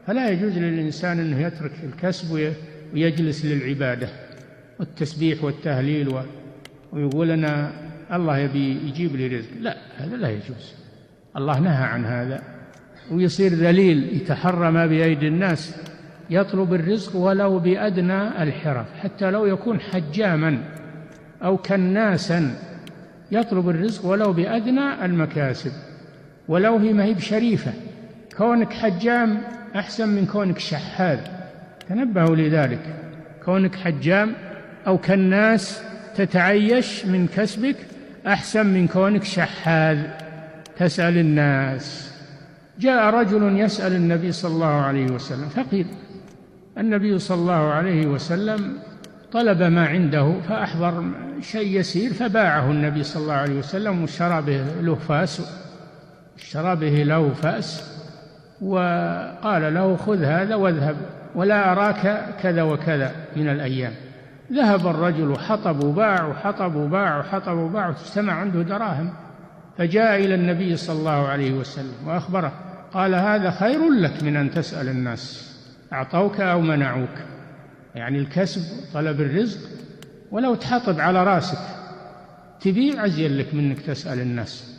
فلا يجوز للإنسان أنه يترك الكسب ويجلس للعبادة والتسبيح والتهليل ويقول أنا الله يبي يجيب لي رزق. لا، هذا لا يجوز، الله نهى عن هذا. ويصير ذليل يتحرى ما بأيدي الناس، يطلب الرزق ولو بأدنى الحرف، حتى لو يكون حجاما أو كناسا يطلب الرزق ولو بأدنى المكاسب، ولو هي ما هي بشريفة. كونك حجام أحسن من كونك شحاذ، تنبهوا لذلك. كونك حجام أو كناس تتعيش من كسبك أحسن من كونك شحاذ تسأل الناس. جاء رجل يسأل النبي صلى الله عليه وسلم فقير، النبي صلى الله عليه وسلم طلب ما عنده فأحضر شيء يسير فباعه النبي صلى الله عليه وسلم واشترى به له فأس وقال له خذ هذا واذهب ولا أراك كذا وكذا من الأيام. ذهب الرجل وحطب وباع وحطب وباع وحطب وباع واجتمع عنده دراهم، فجاء إلى النبي صلى الله عليه وسلم وأخبره، قال هذا خير لك من أن تسأل الناس، أعطوك أو منعوك. يعني الكسب طلب الرزق ولو تحطب على راسك تبيع أزين لك منك تسأل الناس.